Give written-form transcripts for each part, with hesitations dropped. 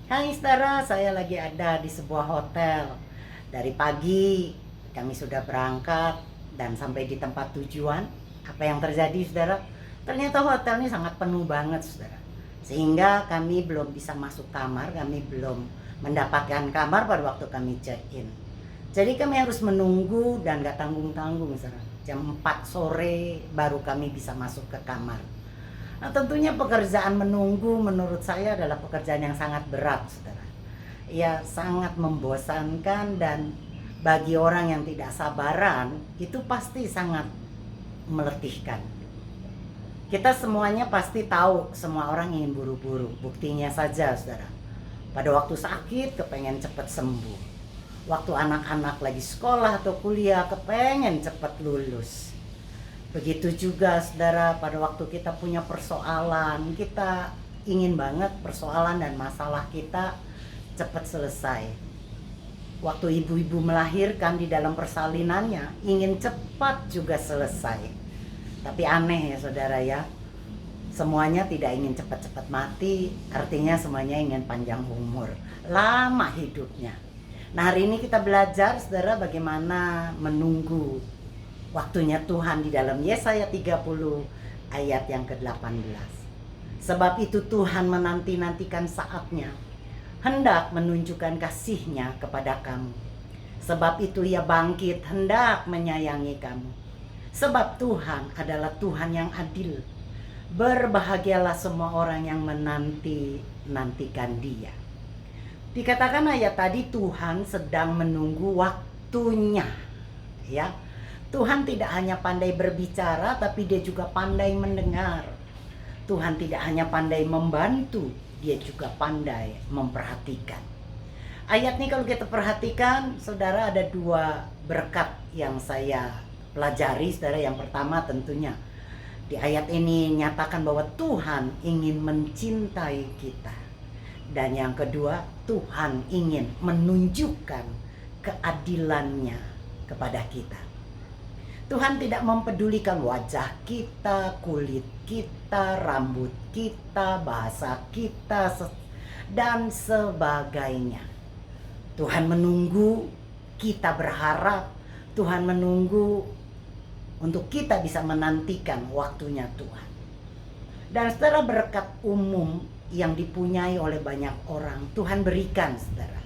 Hai saudara, saya lagi ada di sebuah hotel. Dari pagi kami sudah berangkat dan sampai di tempat tujuan. Apa yang terjadi saudara? Ternyata hotel ini sangat penuh banget saudara. Sehingga kami belum bisa masuk kamar, kami belum mendapatkan kamar pada waktu kami check-in. Jadi kami harus menunggu dan gak tanggung-tanggung saudara. Jam 4 sore baru kami bisa masuk ke kamar. Nah, tentunya pekerjaan menunggu menurut saya adalah pekerjaan yang sangat berat, saudara. Ya, sangat membosankan dan bagi orang yang tidak sabaran, itu pasti sangat meletihkan. Kita semuanya pasti tahu, semua orang ingin buru-buru. Buktinya saja, saudara. Pada waktu sakit, kepengen cepat sembuh. Waktu anak-anak lagi sekolah atau kuliah, kepengen cepat lulus. Begitu juga saudara, pada waktu kita punya persoalan, kita ingin banget persoalan dan masalah kita cepat selesai. Waktu ibu-ibu melahirkan di dalam persalinannya, ingin cepat juga selesai. Tapi aneh ya saudara ya, semuanya tidak ingin cepat-cepat mati, artinya semuanya ingin panjang umur, lama hidupnya. Nah, hari ini kita belajar saudara bagaimana menunggu waktunya Tuhan di dalam Yesaya 30 ayat yang ke-18. Sebab itu Tuhan menanti-nantikan saatnya, hendak menunjukkan kasih-Nya kepada kamu. Sebab itu Ia bangkit, hendak menyayangi kamu. Sebab Tuhan adalah Tuhan yang adil. Berbahagialah semua orang yang menanti-nantikan Dia. Dikatakan ayat tadi Tuhan sedang menunggu waktunya, ya. Tuhan tidak hanya pandai berbicara, tapi Dia juga pandai mendengar. Tuhan tidak hanya pandai membantu, Dia juga pandai memperhatikan. Ayat ini kalau kita perhatikan, saudara, ada dua berkat yang saya pelajari, saudara. Yang pertama tentunya di ayat ini nyatakan bahwa Tuhan ingin mencintai kita. Dan yang kedua, Tuhan ingin menunjukkan keadilannya kepada kita. Tuhan tidak mempedulikan wajah kita, kulit kita, rambut kita, bahasa kita, dan sebagainya. Tuhan menunggu, kita berharap, Tuhan menunggu untuk kita bisa menantikan waktunya Tuhan. Dan saudara, berkat umum yang dipunyai oleh banyak orang, Tuhan berikan saudara.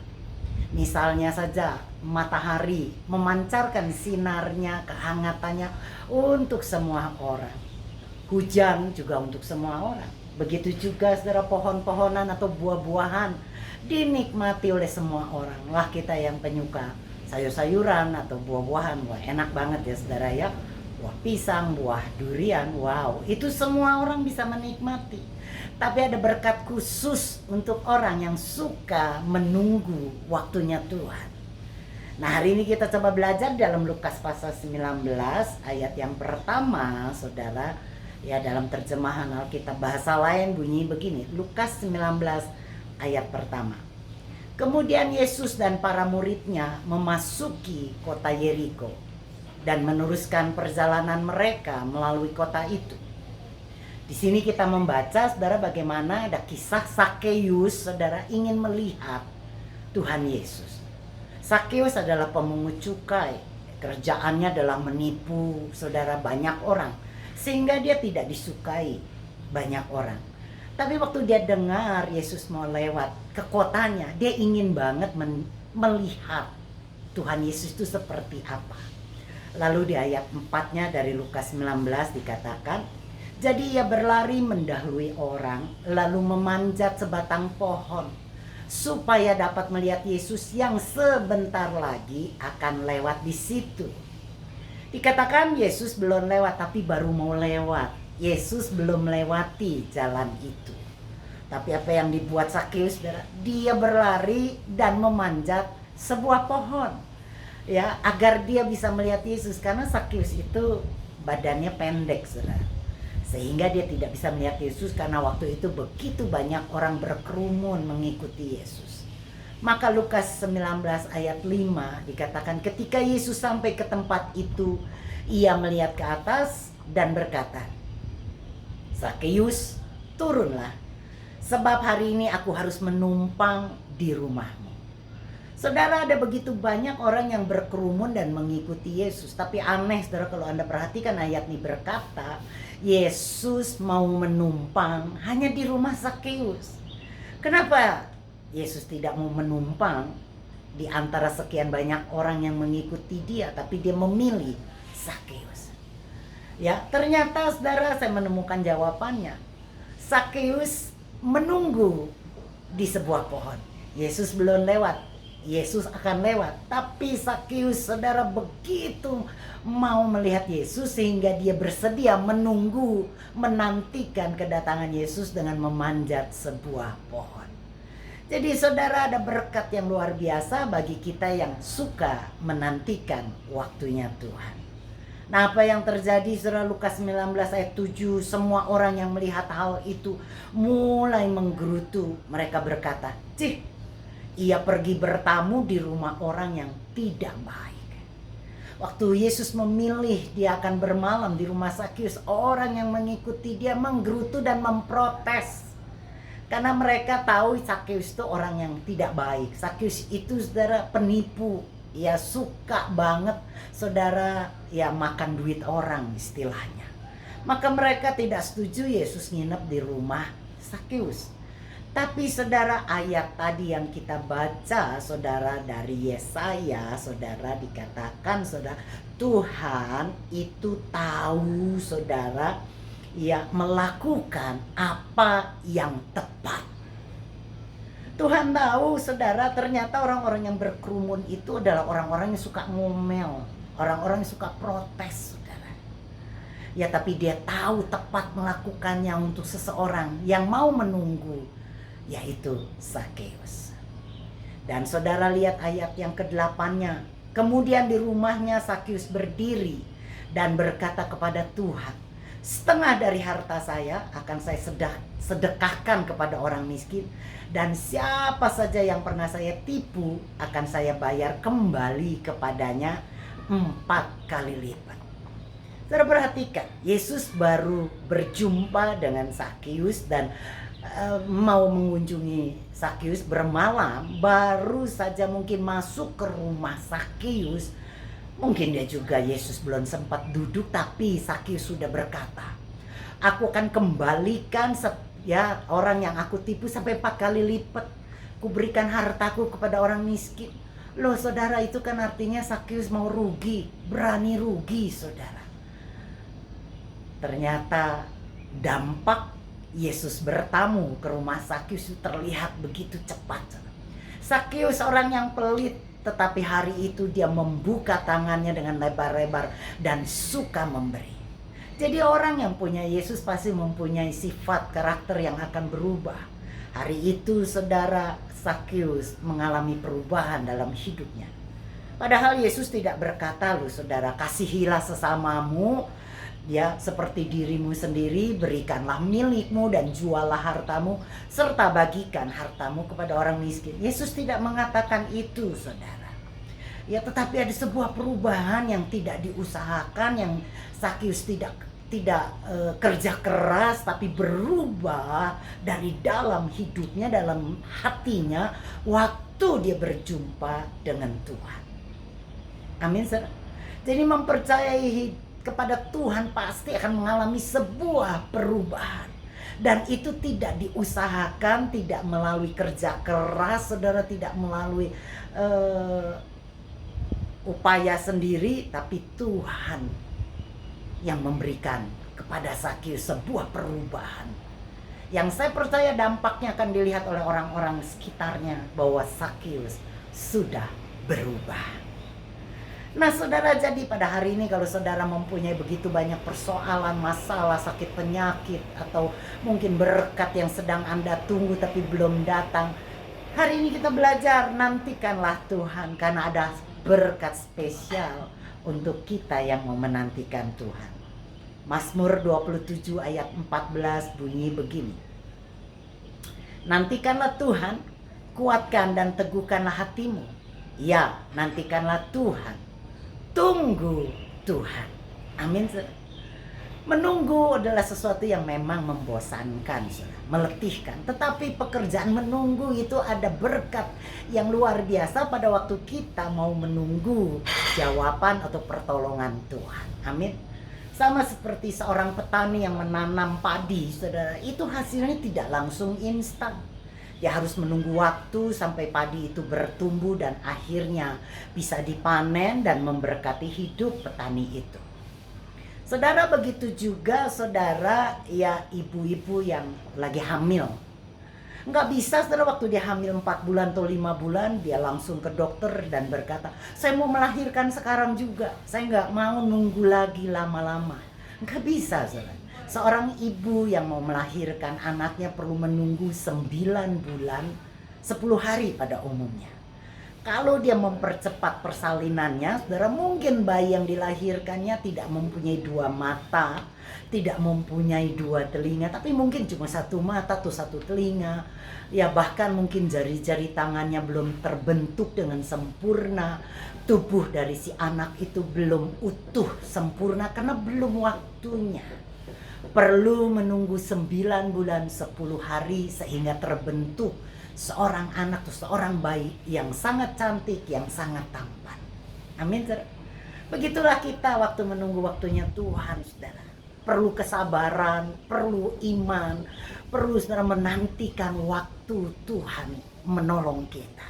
Misalnya saja matahari memancarkan sinarnya, kehangatannya untuk semua orang. Hujan juga untuk semua orang. Begitu juga saudara, pohon-pohonan atau buah-buahan dinikmati oleh semua orang. Lah kita yang penyuka sayur-sayuran atau buah-buahan, wah enak banget ya saudara ya. Buah pisang, buah durian, wow, itu semua orang bisa menikmati. Tapi ada berkat khusus untuk orang yang suka menunggu waktunya Tuhan. Nah, hari ini kita coba belajar dalam Lukas pasal 19 ayat yang pertama, saudara. Ya, dalam terjemahan Alkitab bahasa lain bunyi begini, Lukas 19 ayat pertama. Kemudian Yesus dan para muridnya memasuki kota Yeriko dan meneruskan perjalanan mereka melalui kota itu. Di sini kita membaca, saudara, bagaimana ada kisah Sakeus, saudara, ingin melihat Tuhan Yesus. Sakeus adalah pemungut cukai, kerjaannya adalah menipu, saudara, banyak orang, sehingga dia tidak disukai banyak orang. Tapi waktu dia dengar Yesus mau lewat ke kotanya, dia ingin banget melihat Tuhan Yesus itu seperti apa. Lalu di ayat 4-nya dari Lukas 19 dikatakan, jadi ia berlari mendahului orang, lalu memanjat sebatang pohon, supaya dapat melihat Yesus yang sebentar lagi akan lewat di situ. Dikatakan Yesus belum lewat, tapi baru mau lewat. Yesus belum melewati jalan itu. Tapi apa yang dibuat Sakeus, dia berlari dan memanjat sebuah pohon, ya, agar dia bisa melihat Yesus, karena Sakeus itu badannya pendek, saudara. Sehingga dia tidak bisa melihat Yesus karena waktu itu begitu banyak orang berkerumun mengikuti Yesus. Maka Lukas 19 ayat 5 dikatakan ketika Yesus sampai ke tempat itu, ia melihat ke atas dan berkata, Sakeus, turunlah. sebab hari ini aku harus menumpang di rumahmu. Saudara, ada begitu banyak orang yang berkerumun dan mengikuti Yesus. Tapi aneh, saudara, kalau Anda perhatikan ayat ini berkata, Yesus mau menumpang hanya di rumah Zakeus. Kenapa Yesus tidak mau menumpang di antara sekian banyak orang yang mengikuti dia, tapi dia memilih Zakeus? Ya, ternyata saudara, saya menemukan jawabannya. Zakeus menunggu di sebuah pohon. Yesus belum lewat. Yesus akan lewat, tapi Zakeus, saudara, begitu mau melihat Yesus sehingga dia bersedia menunggu, menantikan kedatangan Yesus dengan memanjat sebuah pohon. Jadi saudara, ada berkat yang luar biasa bagi kita yang suka menantikan waktunya Tuhan. Nah, apa yang terjadi, saudara? Lukas 19 ayat 7, semua orang yang melihat hal itu mulai menggerutu. Mereka berkata, "Cih, ia pergi bertamu di rumah orang yang tidak baik." Waktu Yesus memilih dia akan bermalam di rumah Zakeus, orang yang mengikuti dia menggerutu dan memprotes. Karena mereka tahu Zakeus itu orang yang tidak baik. Zakeus itu, saudara, penipu. Ya, suka banget, saudara, ya makan duit orang istilahnya. Maka mereka tidak setuju Yesus nginep di rumah Zakeus. Tapi saudara, ayat tadi yang kita baca, saudara, dari Yesaya, saudara, dikatakan, saudara, Tuhan itu tahu, saudara, ya melakukan apa yang tepat. Tuhan tahu, saudara, ternyata orang-orang yang berkerumun itu adalah orang-orang yang suka ngomel, orang-orang yang suka protes, saudara. Ya, tapi dia tahu tepat melakukannya untuk seseorang yang mau menunggu, yaitu Zakeus. Dan saudara lihat ayat yang ke-8-nya. Kemudian di rumahnya Zakeus berdiri dan berkata kepada Tuhan, "Setengah dari harta saya akan saya sedekahkan kepada orang miskin, dan siapa saja yang pernah saya tipu akan saya bayar kembali kepadanya 4 kali lipat." Saudara perhatikan, Yesus baru berjumpa dengan Zakeus dan mau mengunjungi Zakeus bermalam, baru saja mungkin masuk ke rumah Zakeus. Mungkin dia juga, Yesus belum sempat duduk, tapi Zakeus sudah berkata, "Aku akan kembalikan ya orang yang aku tipu sampai 4 kali lipat. Kuberikan hartaku kepada orang miskin." Loh saudara, itu kan artinya Zakeus mau rugi, berani rugi, saudara. Ternyata dampak Yesus bertamu ke rumah Zakeus terlihat begitu cepat. Zakeus orang yang pelit, tetapi hari itu dia membuka tangannya dengan lebar-lebar dan suka memberi. Jadi orang yang punya Yesus pasti mempunyai sifat karakter yang akan berubah. Hari itu saudara, Zakeus mengalami perubahan dalam hidupnya. Padahal Yesus tidak berkata, loh saudara, "Kasihilah sesamamu, ya seperti dirimu sendiri, berikanlah milikmu dan juallah hartamu, serta bagikan hartamu kepada orang miskin." Yesus tidak mengatakan itu, saudara. Ya, tetapi ada sebuah perubahan yang tidak diusahakan, yang Zakeus tidak kerja keras, tapi berubah dari dalam hidupnya, dalam hatinya, waktu dia berjumpa dengan Tuhan. Amin, saudara. Jadi mempercayai kepada Tuhan pasti akan mengalami sebuah perubahan. Dan itu tidak diusahakan, tidak melalui kerja keras, saudara, tidak melalui upaya sendiri, tapi Tuhan yang memberikan kepada Zakeus sebuah perubahan. Yang saya percaya dampaknya akan dilihat oleh orang-orang sekitarnya, bahwa Zakeus sudah berubah. Nah saudara, jadi pada hari ini kalau saudara mempunyai begitu banyak persoalan, masalah, sakit penyakit, atau mungkin berkat yang sedang Anda tunggu tapi belum datang, hari ini kita belajar, nantikanlah Tuhan, karena ada berkat spesial untuk kita yang mau menantikan Tuhan. Mazmur 27 ayat 14 bunyi begini, "Nantikanlah Tuhan, kuatkan dan teguhkanlah hatimu. Ya, nantikanlah Tuhan, tunggu Tuhan." Amin. Menunggu adalah sesuatu yang memang membosankan, meletihkan. Tetapi pekerjaan menunggu itu ada berkat yang luar biasa pada waktu kita mau menunggu jawaban atau pertolongan Tuhan. Amin. Sama seperti seorang petani yang menanam padi, saudara, itu hasilnya tidak langsung instan. Dia harus menunggu waktu sampai padi itu bertumbuh dan akhirnya bisa dipanen dan memberkati hidup petani itu. Saudara, begitu juga saudara, ya ibu-ibu yang lagi hamil. Nggak bisa saudara waktu dia hamil 4 bulan atau 5 bulan, dia langsung ke dokter dan berkata, saya mau melahirkan sekarang juga. Saya nggak mau nunggu lagi lama-lama. Nggak bisa saudara. Seorang ibu yang mau melahirkan anaknya perlu menunggu 9 bulan, 10 hari pada umumnya. Kalau dia mempercepat persalinannya, saudara, mungkin bayi yang dilahirkannya tidak mempunyai 2 mata, tidak mempunyai 2 telinga, tapi mungkin cuma 1 mata atau 1 telinga. Ya bahkan mungkin jari-jari tangannya belum terbentuk dengan sempurna. Tubuh dari si anak itu belum utuh sempurna karena belum waktunya. Perlu menunggu 9 bulan 10 hari sehingga terbentuk seorang anak atau seorang bayi yang sangat cantik, yang sangat tampan. Amin, saudara. Begitulah kita waktu menunggu waktunya Tuhan, saudara. Perlu kesabaran, perlu iman, perlu saudara menantikan waktu Tuhan menolong kita.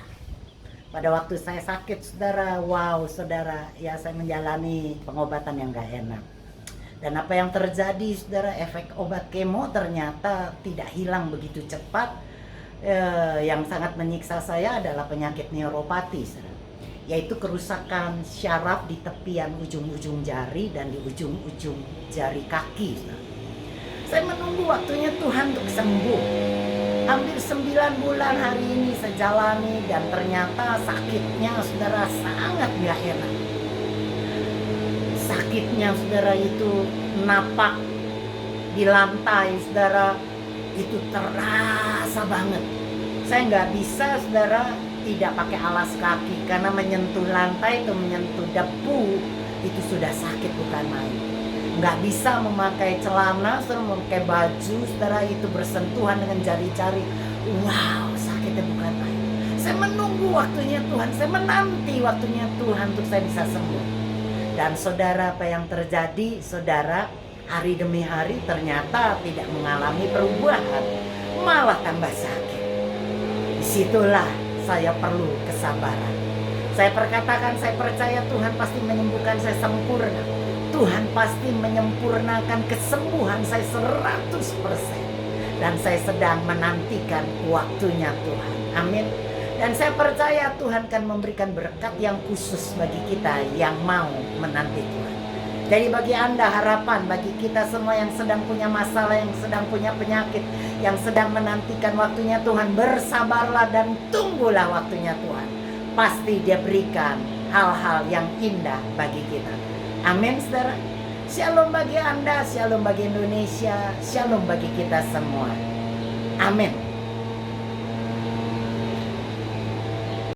Pada waktu saya sakit, saudara, wow, saudara, ya saya menjalani pengobatan yang gak enak. Dan apa yang terjadi, saudara, efek obat kemo ternyata tidak hilang begitu cepat. Yang sangat menyiksa saya adalah penyakit neuropati, yaitu kerusakan syaraf di tepian ujung-ujung jari dan di ujung-ujung jari kaki. Saya menunggu waktunya Tuhan untuk sembuh. Hampir 9 bulan hari ini saya jalani dan ternyata sakitnya, saudara, sangat gak enak. Sakitnya, saudara, itu napak di lantai, saudara, itu terasa banget. Saya nggak bisa, saudara, tidak pakai alas kaki karena menyentuh lantai atau menyentuh debu itu sudah sakit bukan main. Nggak bisa memakai celana, saudara, memakai baju, saudara, itu bersentuhan dengan jari-jari. Wow, sakitnya bukan main. Saya menunggu waktunya Tuhan, saya menanti waktunya Tuhan untuk saya bisa sembuh. Dan saudara, apa yang terjadi, saudara? Hari demi hari ternyata tidak mengalami perubahan, malah tambah sakit. Disitulah saya perlu kesabaran. Saya perkatakan, saya percaya Tuhan pasti menyembuhkan saya sempurna. Tuhan pasti menyempurnakan kesembuhan saya 100%. Dan saya sedang menantikan waktunya Tuhan. Amin. Dan saya percaya Tuhan akan memberikan berkat yang khusus bagi kita yang mau menanti Tuhan. Jadi bagi Anda harapan, bagi kita semua yang sedang punya masalah, yang sedang punya penyakit, yang sedang menantikan waktunya Tuhan, bersabarlah dan tunggulah waktunya Tuhan. Pasti Dia berikan hal-hal yang indah bagi kita. Amin, saudara. Shalom bagi Anda, shalom bagi Indonesia, shalom bagi kita semua. Amin.